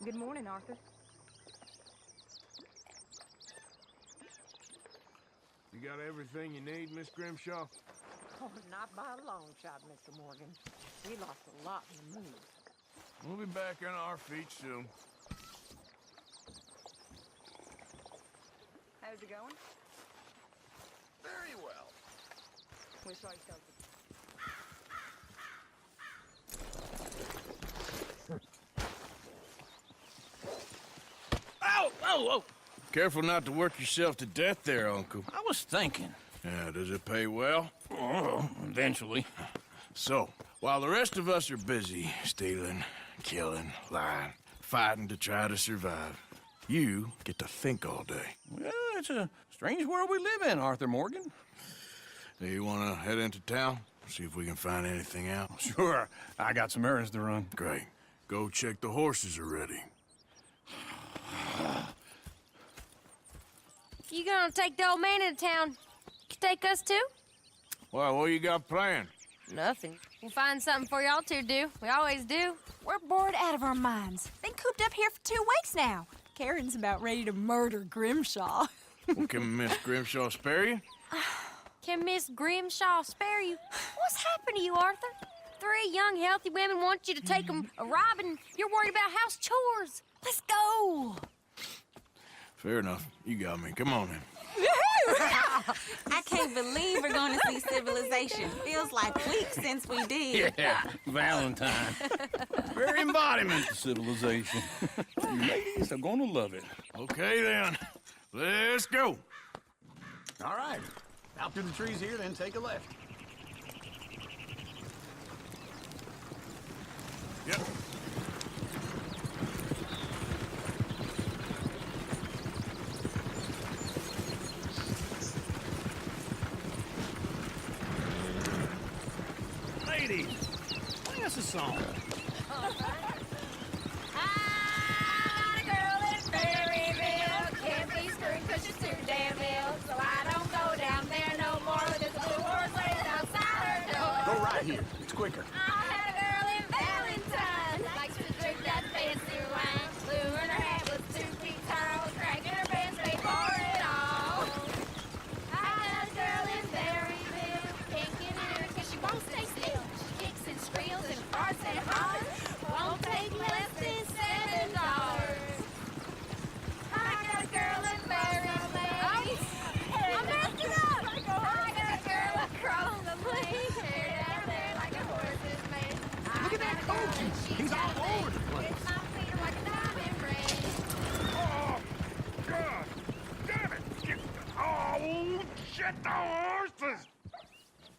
Good morning, Arthur. You got everything you need, Miss Grimshaw? Oh, not by a long shot, Mr. Morgan. We lost a lot in the move. We'll be back on our feet soon. How's it going? Very well. We saw each other. Ow! Oh, oh! Careful not to work yourself to death there, Uncle. I was thinking. Yeah, does it pay well? Oh, eventually. So, while the rest of us are busy stealing, killing, lying, fighting to try to survive, you get to think all day. Well, it's a strange world we live in, Arthur Morgan. Do you want to head into town? See if we can find anything out? Sure. I got some errands to run. Great. Go check the horses are ready. You gonna take the old man into town? Take us too? Well, what you got planned? Nothing. We'll find something for y'all to do. We always do. We're bored out of our minds. Been cooped up here for 2 weeks now. Karen's about ready to murder Grimshaw. Well, can Miss Grimshaw spare you? Can Miss Grimshaw spare you? What's happened to you, Arthur? 3 young, healthy women want you to take them a robbing. You're worried about house chores. Let's go. Fair enough. You got me. Come on then. I can't believe we're going to see civilization. Feels like weeks since we did. Yeah, Valentine. Very embodiment of civilization. You ladies are gonna love it. Okay then. Let's go. All right. Out through the trees here, then take a left. Yep. Ladies, sing us a song. Go right here. It's quicker. I had a girl in Valentine. Likes to drink that fancy wine. Blue and her hat was 2 feet tall. Cracking her pants made for it all. I had a girl in Berryville. Can't get in her 'cause she won't stay still. She kicks and squeals and farts and hollers. Won't take less than $7. I got a girl in Berryville. I'm messing up. I got a girl across the place. Look at that coach. He's all over the place. Oh, God! Damn it! Oh, shit, the horses!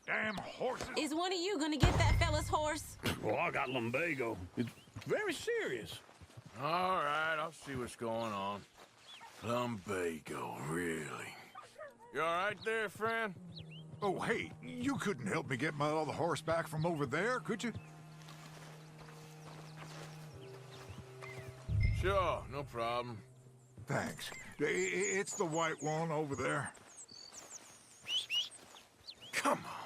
Damn horses! Is one of you going to get that fella's horse? Well, I got lumbago. It's very serious. All right, I'll see what's going on. Lumbago, really? You all right there, friend? Oh, hey, you couldn't help me get my other horse back from over there, could you? Sure, no problem. Thanks. It's the white one over there. Come on.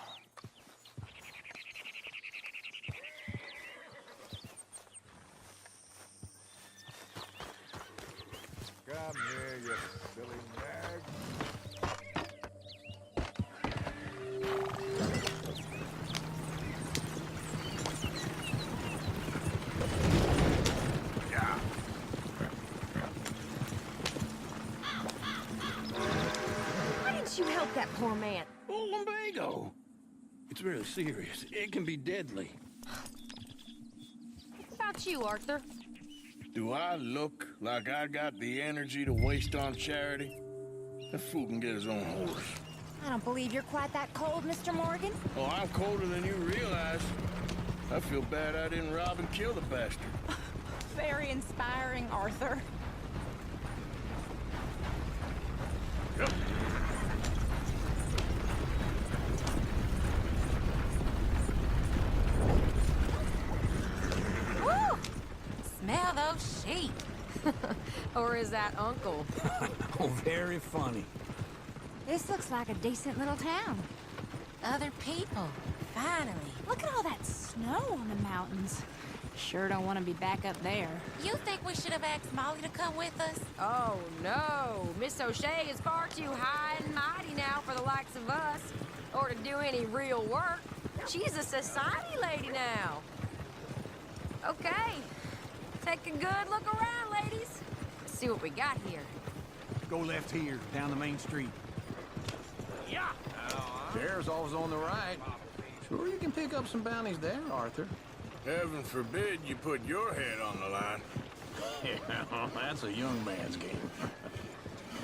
Come here, you silly nag. Why didn't you help that poor man? Oh, lumbago. It's really serious. It can be deadly. What about you, Arthur? Do I look like I got the energy to waste on charity? That fool can get his own horse. I don't believe you're quite that cold, Mr. Morgan. Oh, I'm colder than you realize. I feel bad I didn't rob and kill the bastard. Very inspiring, Arthur. Yep. Woo! Smell those sheep. Or is that Uncle? Oh, very funny. This looks like a decent little town. Other people, finally. Look at all that snow on the mountains. Sure don't want to be back up there. You think we should have asked Molly to come with us? Oh, no. Miss O'Shea is far too high and mighty now for the likes of us, or to do any real work. She's a society lady now. Okay. Take a good look around, ladies. Let's see what we got here. Go left here, down the main street. Yeah. Chair's always on the right. Sure you can pick up some bounties there, Arthur. Heaven forbid you put your head on the line. Yeah, that's a young man's game.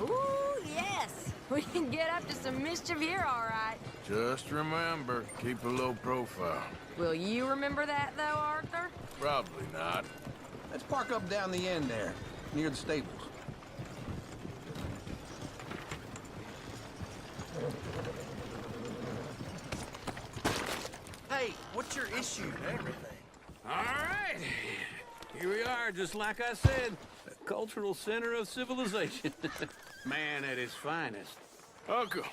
Ooh, yes. We can get up to some mischief here, all right. Just remember, keep a low profile. Will you remember that, though, Arthur? Probably not. Let's park up down the end there, near the stables. Hey, what's your issue and everything? All right. Here we are, just like I said. The cultural center of civilization. Man at his finest. Uncle,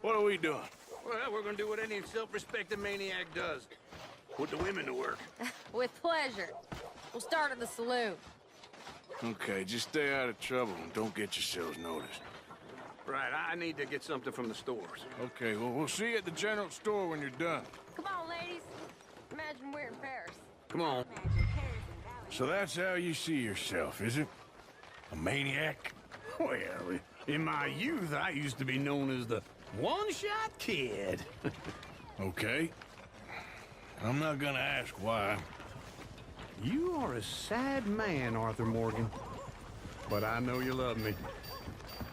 what are we doing? Well, we're gonna do what any self-respecting maniac does. Put the women to work. With pleasure. We'll start at the saloon. Okay, just stay out of trouble and don't get yourselves noticed. Right, I need to get something from the stores. Okay, well, we'll see you at the general store when you're done. Come on, ladies. Imagine we're in Paris. Come on. So that's how you see yourself, is it? A maniac? Well, in my youth, I used to be known as the one-shot kid. Okay. I'm not gonna ask why. You are a sad man, Arthur Morgan. But I know you love me.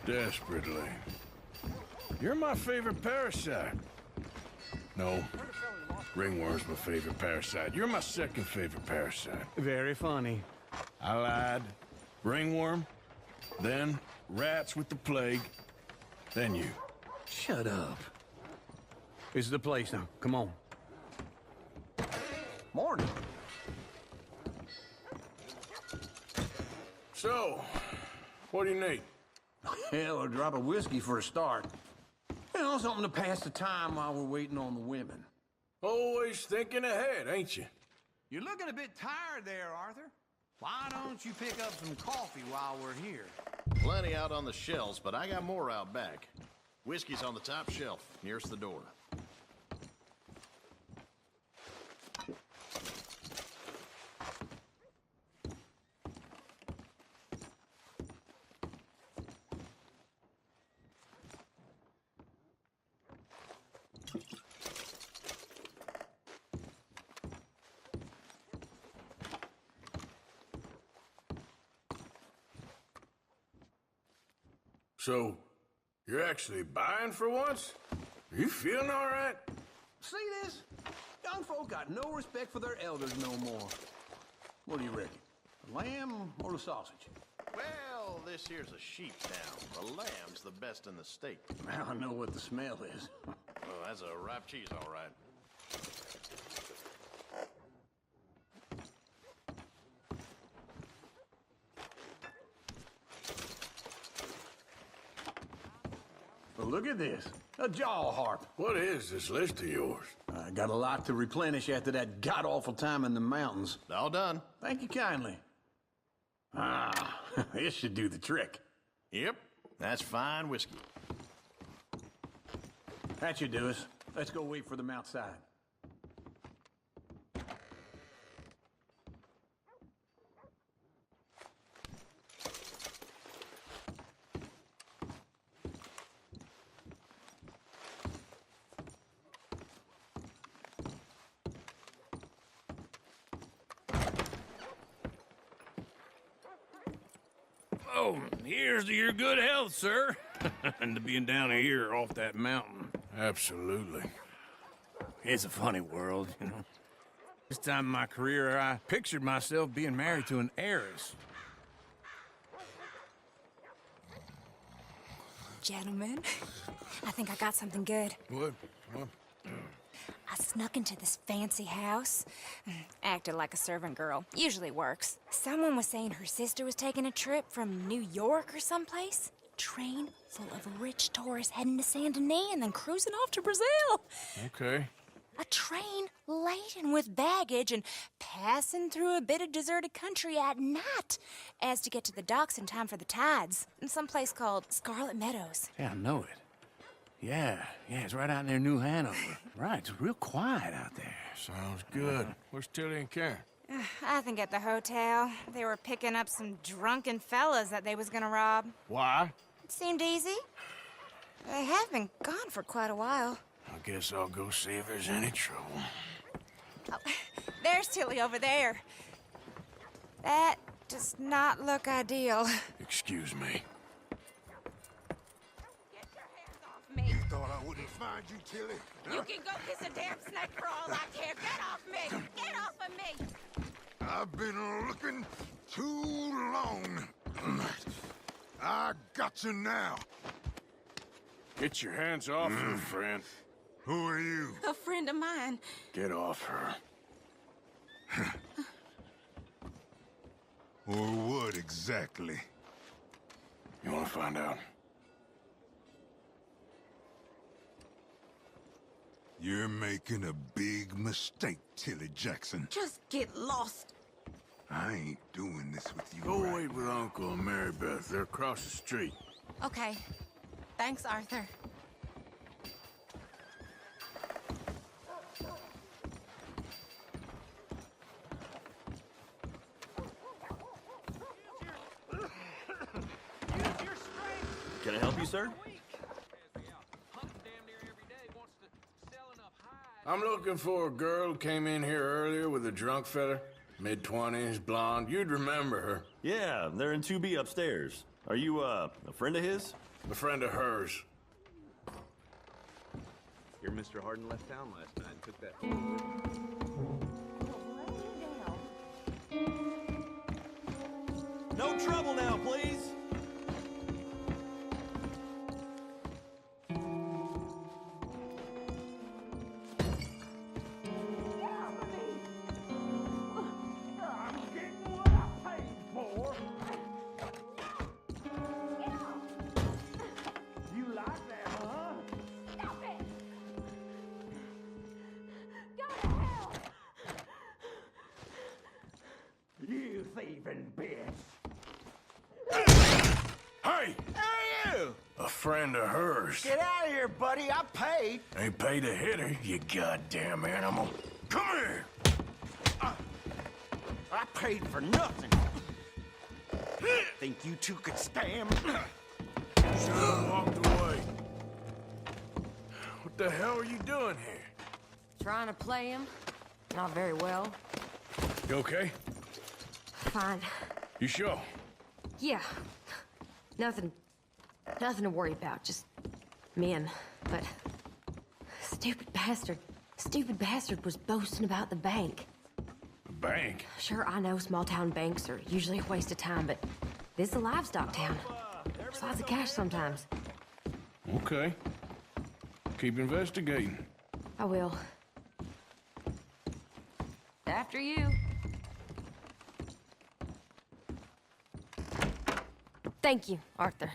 Desperately. You're my favorite parasite. No. Ringworm's my favorite parasite. You're my second favorite parasite. Very funny. I lied. Ringworm, then rats with the plague, then you. Shut up. This is the place now. Come on. Morning. So, what do you need? Hell, a drop of whiskey for a start. You know, something to pass the time while we're waiting on the women. Always thinking ahead, ain't you? You're looking a bit tired there, Arthur. Why don't you pick up some coffee while we're here? Plenty out on the shelves, but I got more out back. Whiskey's on the top shelf, nearest the door. So, you're actually buying for once? Are you feeling all right? See this? Young folk got no respect for their elders no more. What do you reckon? The lamb or the sausage? Well, this here's a sheep town. The lamb's the best in the state. Now I know what the smell is. Oh, that's a ripe cheese, all right. Well, look at this. A jaw harp. What is this list of yours? I got a lot to replenish after that god-awful time in the mountains. All done. Thank you kindly. Ah, this should do the trick. Yep, that's fine whiskey. That should do us. Let's go wait for them outside. Oh, here's to your good health, sir. And to being down here off that mountain. Absolutely. It's a funny world, you know. This time in my career, I pictured myself being married to an heiress. Gentlemen, I think I got something good. What? I snuck into this fancy house, acted like a servant girl. Usually works. Someone was saying her sister was taking a trip from New York or someplace. Train full of rich tourists heading to Saint Denis and then cruising off to Brazil. Okay. A train laden with baggage and passing through a bit of deserted country at night as to get to the docks in time for the tides in some place called Scarlet Meadows. Yeah, I know it. Yeah, it's right out near New Hanover. Right, it's real quiet out there. Sounds good. Where's Tilly and Karen? I think at the hotel. They were picking up some drunken fellas that they was gonna rob. Why? It seemed easy. They have been gone for quite a while. I guess I'll go see if there's any trouble. Oh, there's Tilly over there. That does not look ideal. Excuse me. Get your hands off me. Thought I wouldn't find you, Tilly. You can go kiss a damn snake for all I care. Get off me. Get off of me. I've been looking too long. I got you now. Get your hands off her, friend. Who are you? A friend of mine. Get off her. Or what exactly? You want to find out? You're making a big mistake, Tilly Jackson. Just get lost. I ain't doing this with you. Go right wait with Uncle and Mary Beth. They're across the street. Okay. Thanks, Arthur. Can I help you, sir? I'm looking for a girl who came in here earlier with a drunk fella. Mid-20s, blonde. You'd remember her. Yeah, they're in 2B upstairs. Are you, a friend of his? A friend of hers. Your Mr. Harden left town last night and took that. No trouble now, please. You thieving bitch! Hey! Hey, you! A friend of hers. Get out of here, buddy. I paid. Ain't paid to hit her, you goddamn animal. Come here! I paid for nothing. Think you two could stand? Should have walked away. What the hell are you doing here? Trying to play him. Not very well. You okay? Fine. You sure? Yeah. Nothing to worry about. Just men. But stupid bastard was boasting about the bank. The bank? Sure, I know small town banks are usually a waste of time, but this is a livestock town. There's lots of cash sometimes. Okay. Keep investigating. I will. After you. Thank you, Arthur.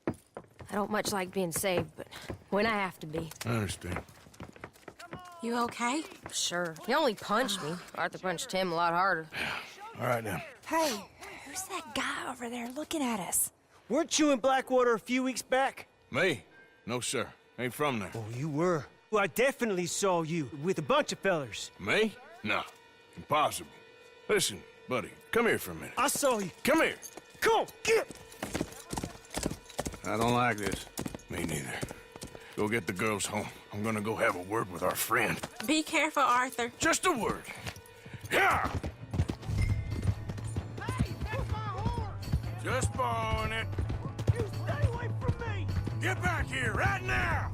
I don't much like being saved, but when I have to be. I understand. You okay? Sure. He only punched me. Arthur punched him a lot harder. All right, then. Hey, who's that guy over there looking at us? Weren't you in Blackwater a few weeks back? Me? No, sir. Ain't from there. Oh, you were. Well, I definitely saw you with a bunch of fellers. Me? No. Impossible. Listen, buddy, come here for a minute. I saw you. Come here. Come on, get! I don't like this. Me neither. Go get the girls home. I'm gonna go have a word with our friend. Be careful, Arthur. Just a word. Yeah! Hey, that's my horse! Just borrowing it. You stay away from me! Get back here right now!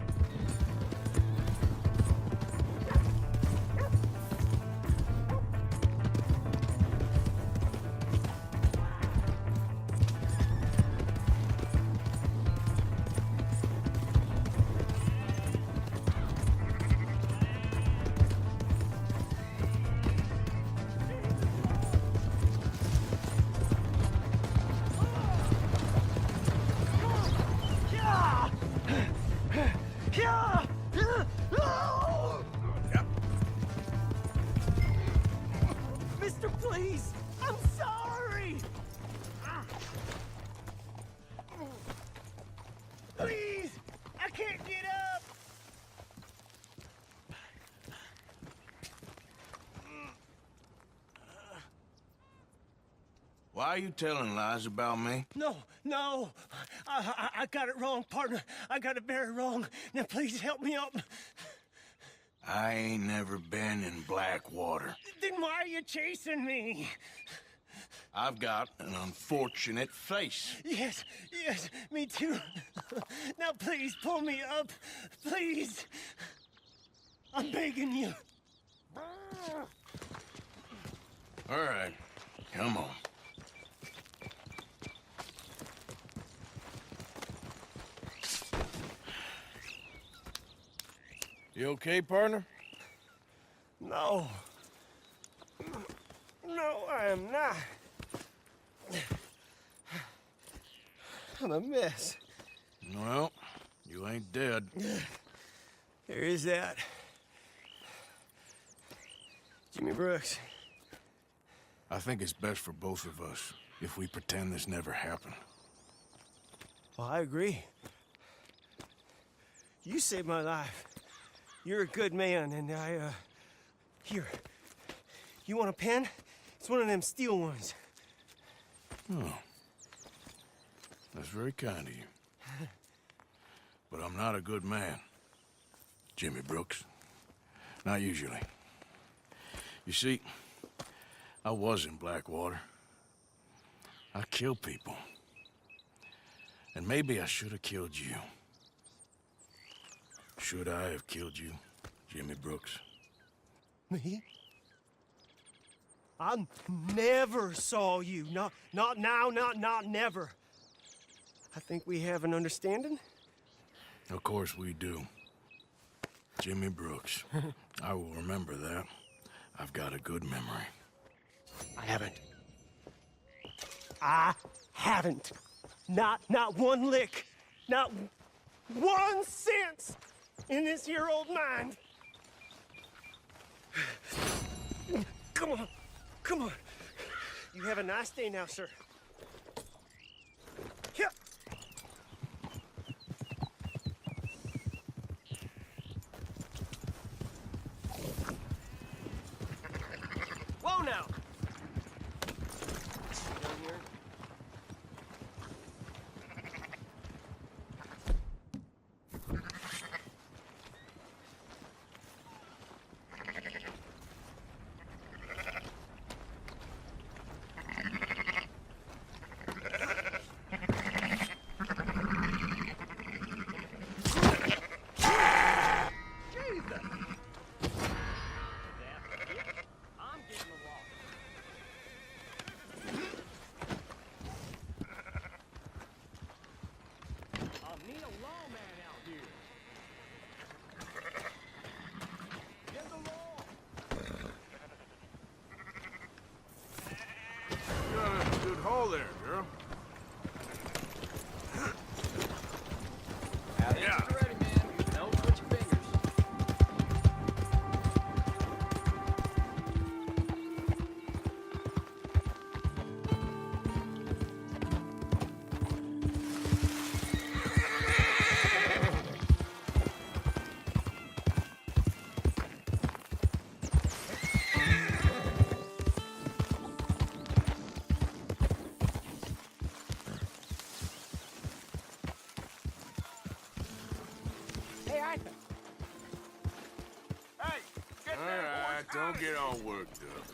Why are you telling lies about me? No, no. I got it wrong, partner. I got it very wrong. Now, please help me up. I ain't never been in Blackwater. Then why are you chasing me? I've got an unfortunate face. Yes, me too. Now, please, pull me up. Please. I'm begging you. All right, come on. You okay, partner? No. No, I am not. I'm a mess. Well, you ain't dead. There is that. Jimmy Brooks. I think it's best for both of us if we pretend this never happened. Well, I agree. You saved my life. You're a good man, and here. You want a pen? It's one of them steel ones. Oh. That's very kind of you. But I'm not a good man, Jimmy Brooks. Not usually. You see, I was in Blackwater. I killed people. And maybe I should have killed you. Should I have killed you, Jimmy Brooks? Me? I never saw you. Not now, not never. I think we have an understanding. Of course we do. Jimmy Brooks. I will remember that. I've got a good memory. I haven't. Not one lick. Not 1 cent in this here old mind. Come on. You have a nice day now, sir. Here. Whoa now. Down here. Hole there, girl. Yeah. Ready, man. Don't put your fingers. Don't get all worked up.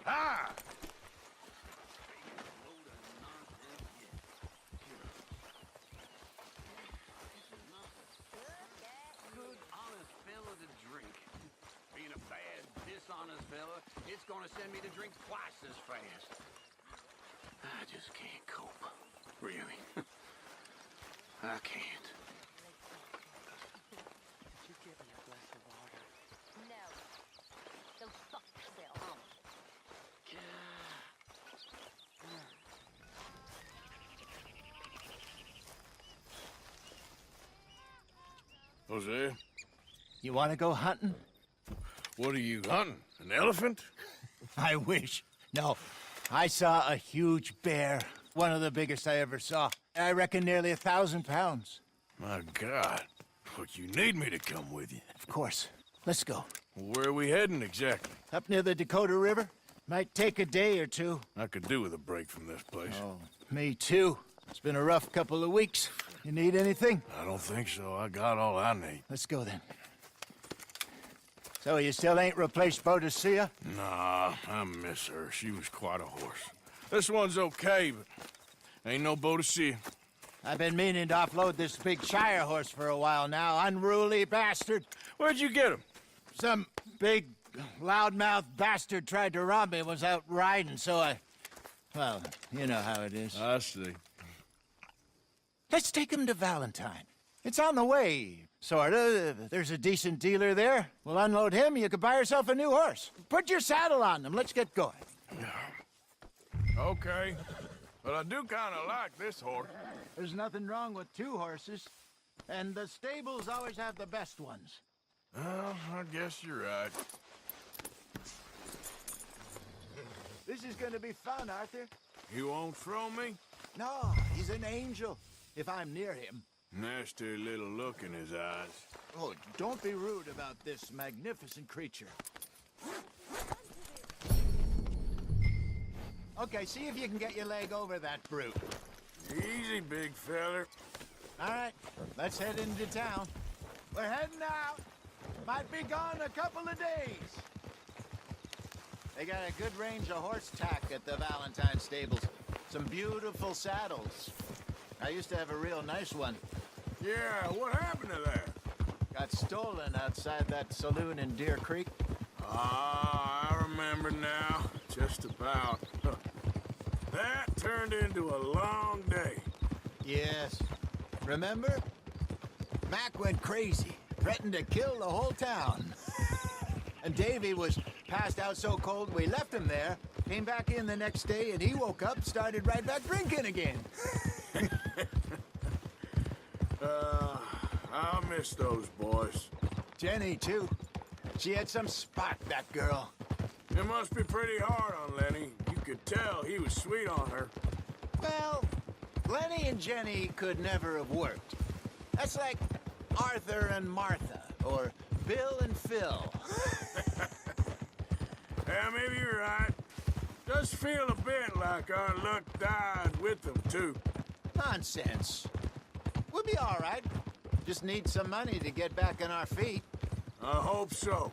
Ah! Good, honest fella to drink. Being a bad, dishonest fella, it's gonna send me to drink twice as fast. I just can't cope. Really. I can't. You give me a glass of water. No. Go fuck yourself. Jose, You want to go hunting? what are you hunting? An elephant? I wish. No. I saw a huge bear. One of the biggest I ever saw. I reckon nearly 1,000 pounds. My God. Look, you need me to come with you. Of course. Let's go. Where are we heading exactly? Up near the Dakota River. Might take a day or two. I could do with a break from this place. Oh, me too. It's been a rough couple of weeks. You need anything? I don't think so. I got all I need. Let's go then. So you still ain't replaced Boadicea? Nah, I miss her. She was quite a horse. This one's okay, but ain't no Boadicea. I've been meaning to offload this big Shire horse for a while now. Unruly bastard. Where'd you get him? Some big, loudmouth bastard tried to rob me, was out riding, so well, you know how it is. I see. Let's take him to Valentine. It's on the way, sorta. There's a decent dealer there. We'll unload him, you could buy yourself a new horse. Put your saddle on him, let's get going. Okay. But I do kind of like this horse. There's nothing wrong with two horses, and the stables always have the best ones. Well, I guess you're right. This is gonna be fun, Arthur. You won't throw me? No, he's an angel, if I'm near him. Nasty little look in his eyes. Oh, don't be rude about this magnificent creature. Okay, see if you can get your leg over that brute. Easy, big feller. All right, let's head into town. We're heading out. Might be gone a couple of days. They got a good range of horse tack at the Valentine stables. Some beautiful saddles. I used to have a real nice one. Yeah, what happened to that? Got stolen outside that saloon in Deer Creek. Ah, I remember now. Just about. That turned into a long day. Yes. Remember? Mac went crazy. Threatened to kill the whole town. And Davy was passed out so cold we left him there. Came back in the next day and he woke up, started right back drinking again. I'll miss those boys. Jenny, too. She had some spot, that girl. It must be pretty hard on Lenny. You could tell he was sweet on her. Well, Lenny and Jenny could never have worked. That's like Arthur and Martha, or Bill and Phil. Yeah, maybe you're right. Does feel a bit like our luck died with them, too. Nonsense. We'll be all right. Just need some money to get back on our feet. I hope so.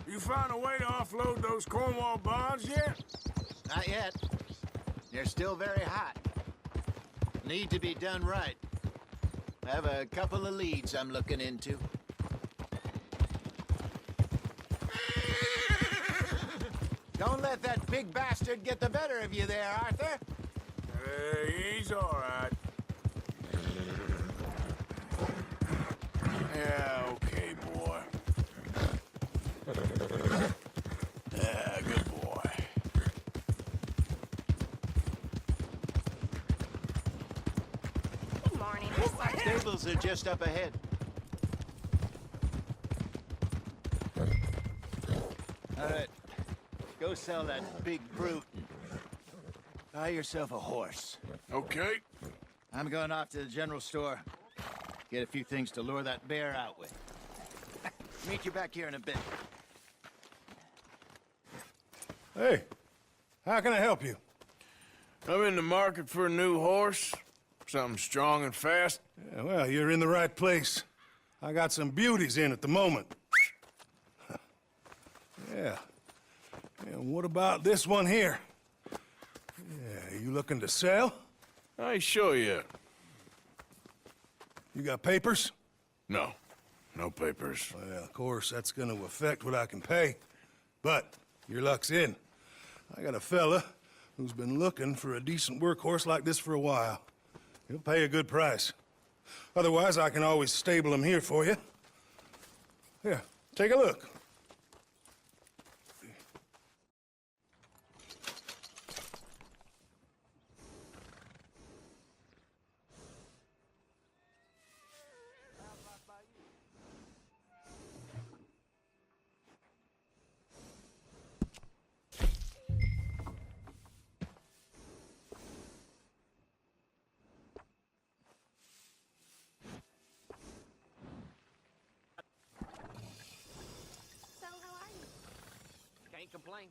You found a way to offload those Cornwall bonds yet? Not yet. They're still very hot. Need to be done right. I have a couple of leads I'm looking into. Don't let that big bastard get the better of you there, Arthur. He's all right. Yeah, okay, boy. Yeah, good boy. Good morning, Miss Arthur. Stables are just up ahead. All right. Go sell that big brute. Buy yourself a horse. Okay. I'm going off to the general store. Get a few things to lure that bear out with. Meet you back here in a bit. Hey, how can I help you? I'm in the market for a new horse. Something strong and fast. Yeah, well, you're in the right place. I got some beauties in at the moment. Yeah. And what about this one here? Yeah, you looking to sell? I ain't sure yet. You got papers? No. No papers. Well, of course, that's gonna affect what I can pay. But your luck's in. I got a fella who's been looking for a decent workhorse like this for a while. He'll pay a good price. Otherwise, I can always stable him here for you. Here, take a look. Can't complain.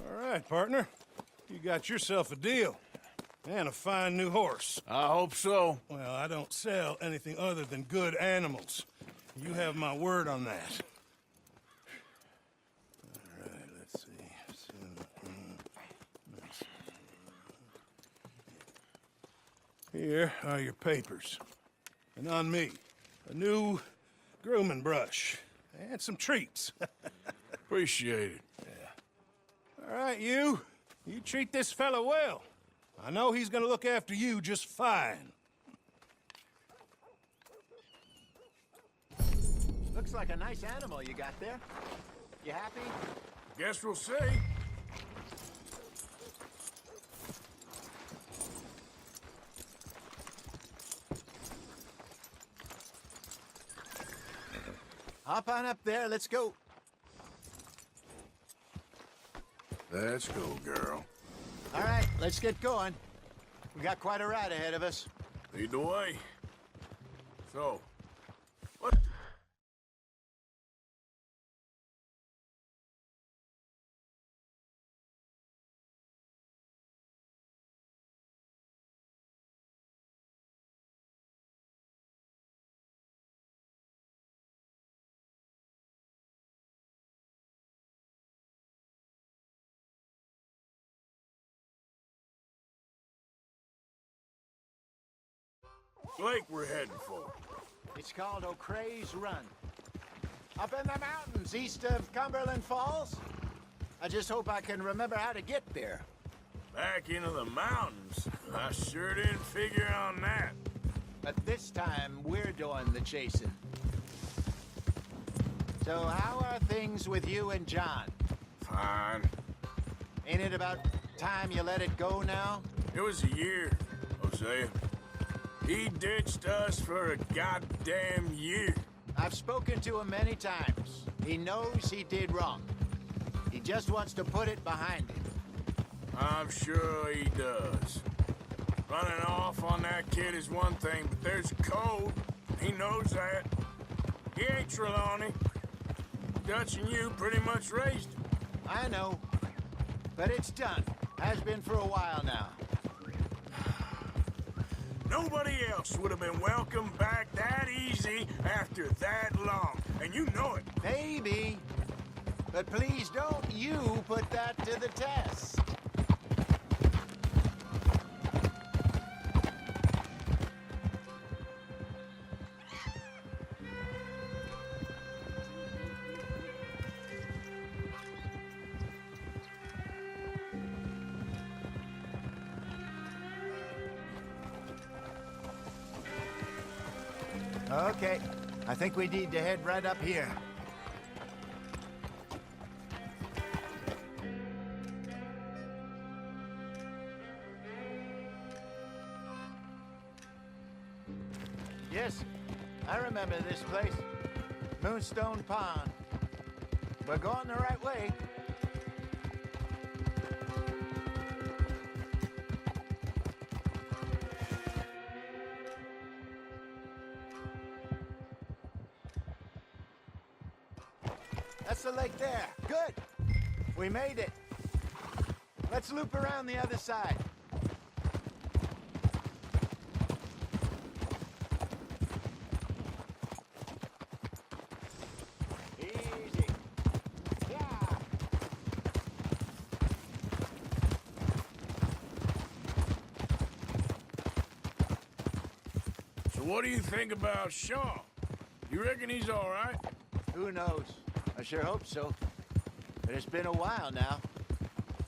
All right, partner. You got yourself a deal. And a fine new horse. I hope so. Well, I don't sell anything other than good animals. You have my word on that. All right, let's see. Here are your papers. And on me, a new grooming brush. And some treats. Appreciate it. All right, you treat this fella well. I know he's gonna look after you just fine. Looks like a nice animal you got there. You happy? Guess we'll see. Hop on up there, let's go. Let's go, girl. All right, let's get going. We got quite a ride ahead of us. Lead the way. So, what? Lake we're heading for? It's called O'Creagh's Run. Up in the mountains east of Cumberland Falls. I just hope I can remember how to get there. Back into the mountains? I sure didn't figure on that. But this time, we're doing the chasing. So how are things with you and John? Fine. Ain't it about time you let it go now? It was a year, Hosea. He ditched us for a goddamn year. I've spoken to him many times. He knows he did wrong. He just wants to put it behind him. I'm sure he does. Running off on that kid is one thing, but there's code. He knows that. He ain't Trelawney. Dutch and you pretty much raised him. I know. But it's done. Has been for a while now. Nobody else would have been welcomed back that easy after that long. And you know it. Maybe. But please don't you put that to the test. Okay, I think we need to head right up here. Yes, I remember this place. Moonstone Pond. We're going the right way. That's the lake there. Good. We made it. Let's loop around the other side. Easy. Yeah. So what do you think about Sean? You reckon he's all right? Who knows? I sure hope so. But it's been a while now.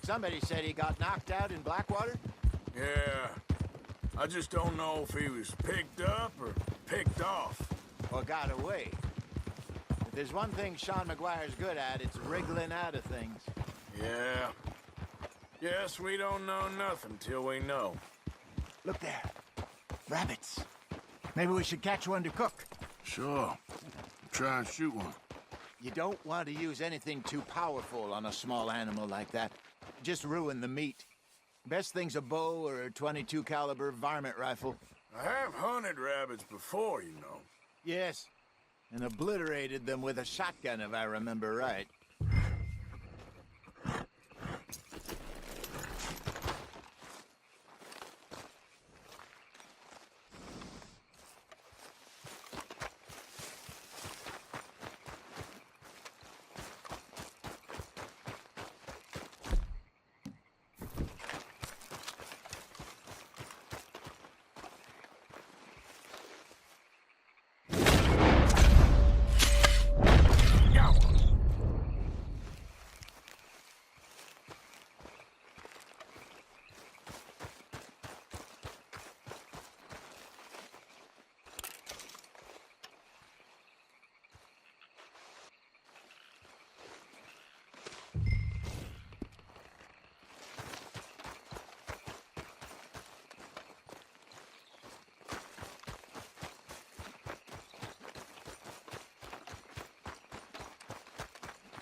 Somebody said he got knocked out in Blackwater? Yeah. I just don't know if he was picked up or picked off. Or got away. If there's one thing Sean McGuire's good at, it's wriggling out of things. Yeah. Yes, we don't know nothing till we know. Look there. Rabbits. Maybe we should catch one to cook. Sure. Try and shoot one. You don't want to use anything too powerful on a small animal like that. Just ruin the meat. Best thing's a bow or a .22 caliber varmint rifle. I have hunted rabbits before, you know. Yes, and obliterated them with a shotgun, if I remember right.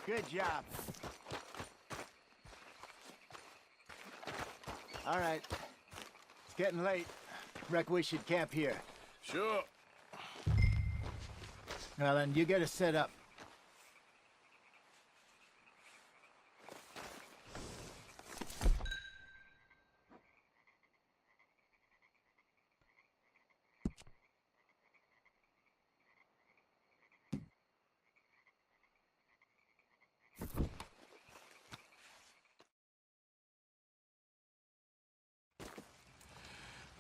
Good job. All right. It's getting late. Reckon we should camp here. Sure. Well, then, you get us set up.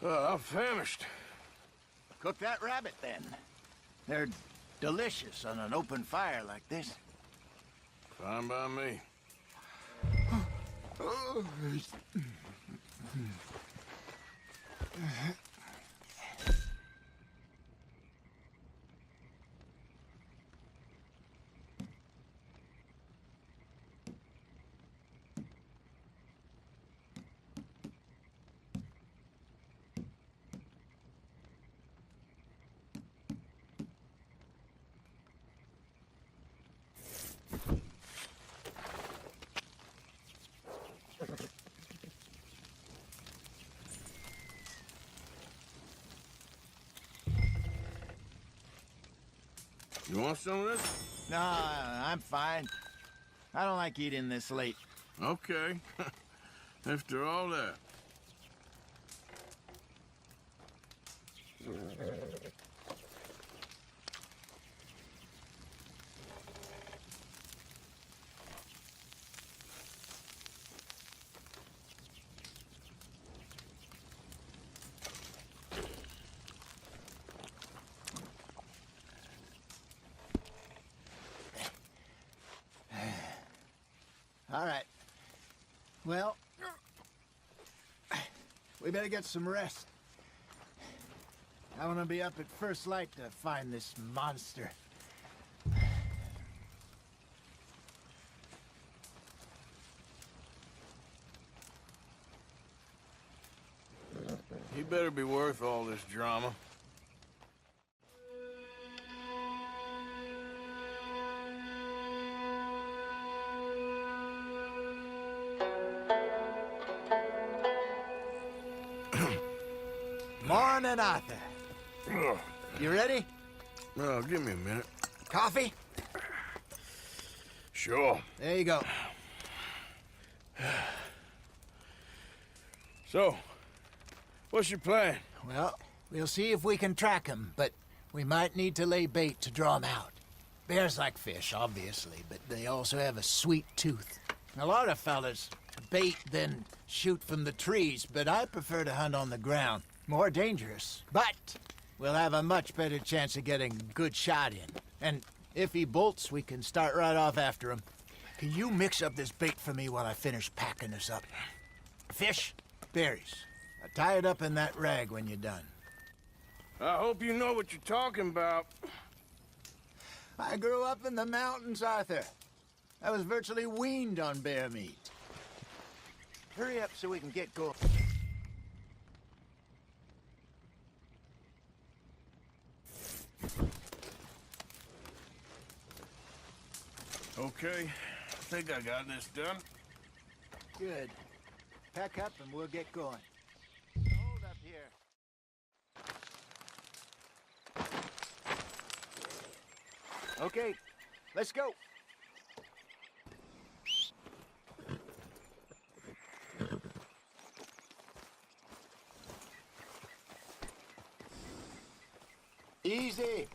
I'm famished. Cook that rabbit, then. They're delicious on an open fire like this. Fine by me. You want some of this? No, I'm fine. I don't like eating this late. Okay. After all that. All right. Well, we better get some rest. I want to be up at first light to find this monster. He better be worth all this drama. Morning, Arthur. You ready? Well, give me a minute. Coffee? Sure. There you go. So, what's your plan? Well, we'll see if we can track him, but we might need to lay bait to draw him out. Bears like fish, obviously, but they also have a sweet tooth. A lot of fellas bait, then shoot from the trees, but I prefer to hunt on the ground. More dangerous, but we'll have a much better chance of getting a good shot in. And if he bolts, we can start right off after him. Can you mix up this bait for me while I finish packing this up? Fish, berries. Tie it up in that rag when you're done. I hope you know what you're talking about. I grew up in the mountains, Arthur. I was virtually weaned on bear meat. Hurry up so we can get going. Okay, I think I got this done. Good. Pack up and we'll get going. Hold up here. Okay, let's go. Easy.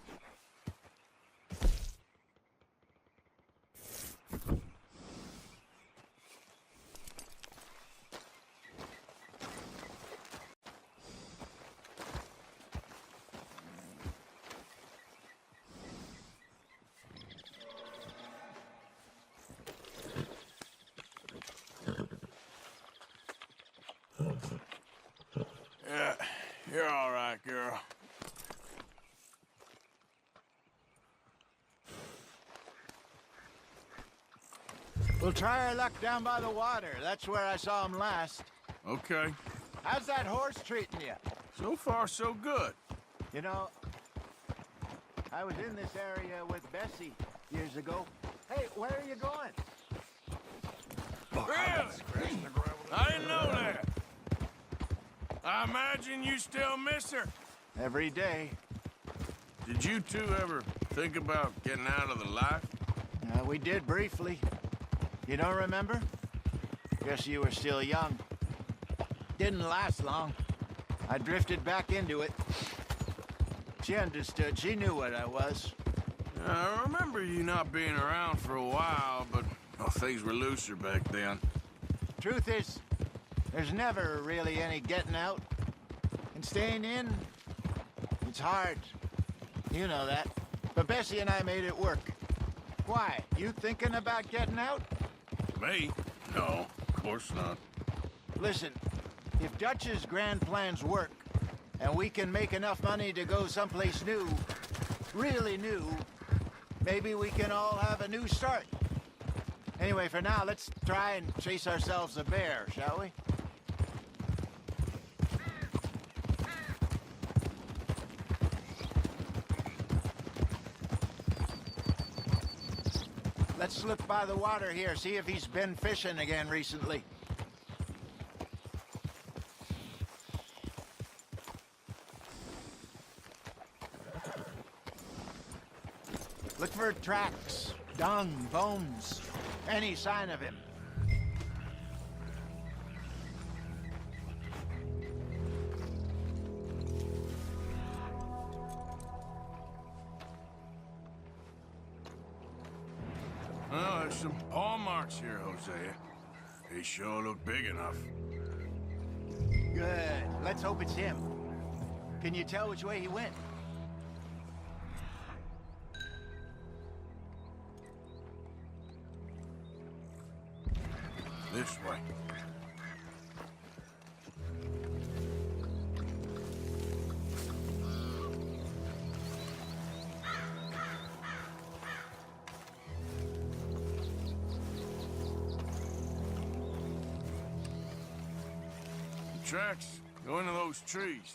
Yeah, you're all right, girl. We'll try our luck down by the water. That's where I saw him last. Okay. How's that horse treating you? So far, so good. You know, I was in this area with Bessie years ago. Hey, where are you going? Really? I didn't know that. I imagine you still miss her. Every day. Did you two ever think about getting out of the life? We did briefly. You don't remember? Guess you were still young. Didn't last long. I drifted back into it. She understood. She knew what I was. I remember you not being around for a while, but well, things were looser back then. Truth is, there's never really any getting out. And staying in, it's hard. You know that. But Bessie and I made it work. Why? You thinking about getting out? Me? No, of course not. Listen, if Dutch's grand plans work, and we can make enough money to go someplace new, really new, maybe we can all have a new start. Anyway, for now, let's try and chase ourselves a bear, shall we? Let's slip by the water here, see if he's been fishing again recently. Look for tracks, dung, bones, any sign of him. Well, there's some paw marks here, Hosea. They sure look big enough. Good. Let's hope it's him. Can you tell which way he went? This way. The tracks go into those trees.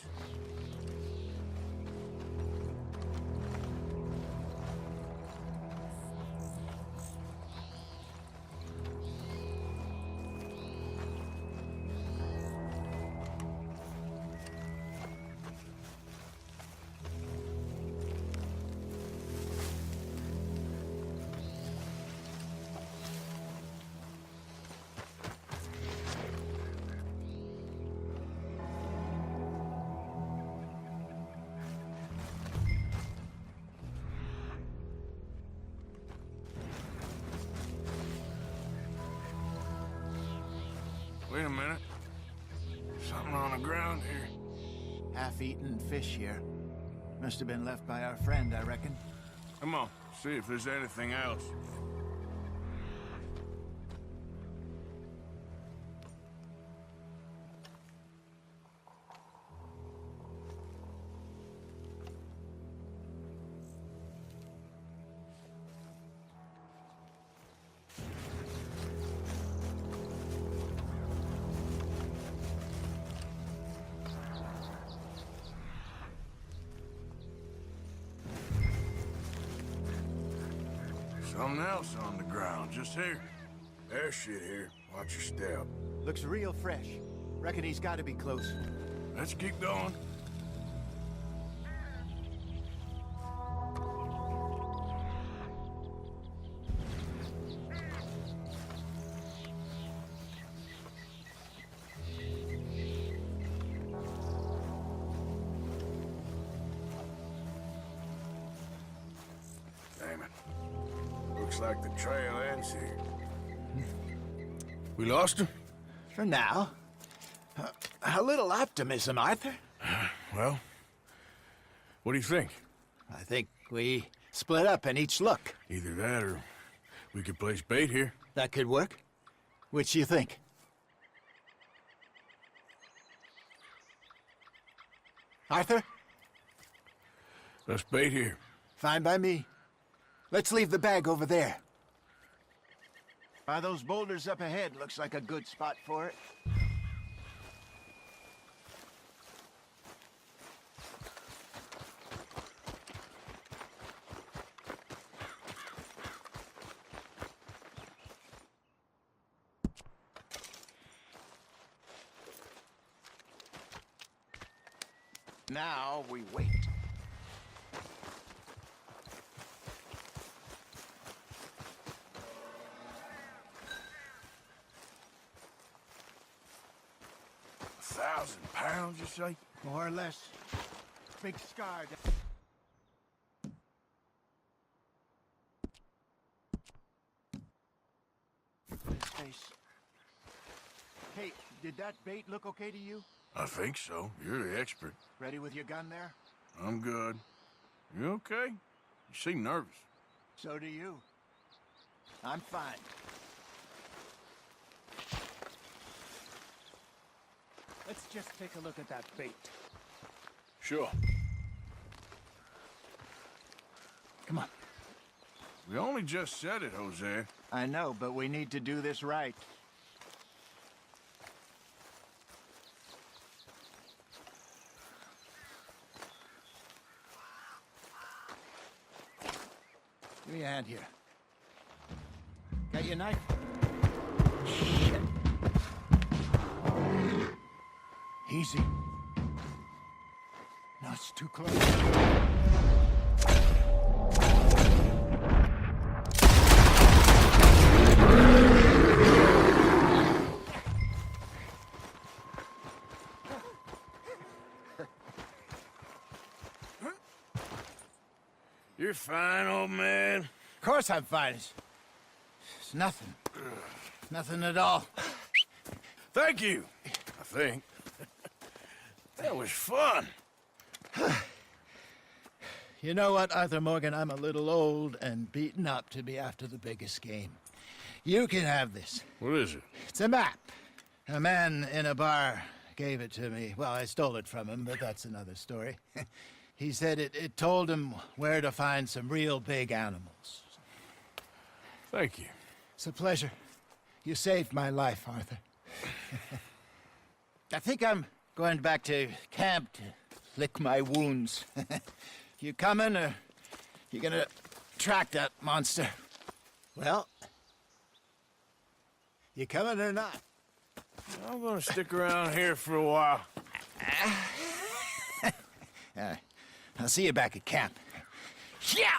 half-eaten fish here. Must have been left by our friend, I reckon. Come on, see if there's anything else. Something else on the ground, just here. There's shit here. Watch your step. Looks real fresh. Reckon he's got to be close. Let's keep going. Damn it. Looks like the trail ends here. We lost him? For now. A little optimism, Arthur. Well, what do you think? I think we split up and each look. Either that or we could place bait here. That could work. Which do you think? Arthur? Let's bait here. Fine by me. Let's leave the bag over there. By those boulders up ahead, looks like a good spot for it. Now we wait. £1,000, you say? More or less. Big scar. Face. Hey, did that bait look okay to you? I think so. You're the expert. Ready with your gun there? I'm good. You okay? You seem nervous. So do you. I'm fine. Let's just take a look at that bait. Sure. Come on. We only just said it, Jose. I know, but we need to do this right. Give me a hand here. Got your knife? Shit. Easy. No, it's too close. You're fine, old man. Of course I'm fine. It's nothing. Nothing at all. Thank you, I think. That was fun. You know what, Arthur Morgan? I'm a little old and beaten up to be after the biggest game. You can have this. What is it? It's a map. A man in a bar gave it to me. Well, I stole it from him, but that's another story. He said it told him where to find some real big animals. Thank you. It's a pleasure. You saved my life, Arthur. I think I'm going back to camp to lick my wounds. You coming, or you gonna track that monster? Well, you coming or not? I'm gonna stick around here for a while. I'll see you back at camp. Yeah!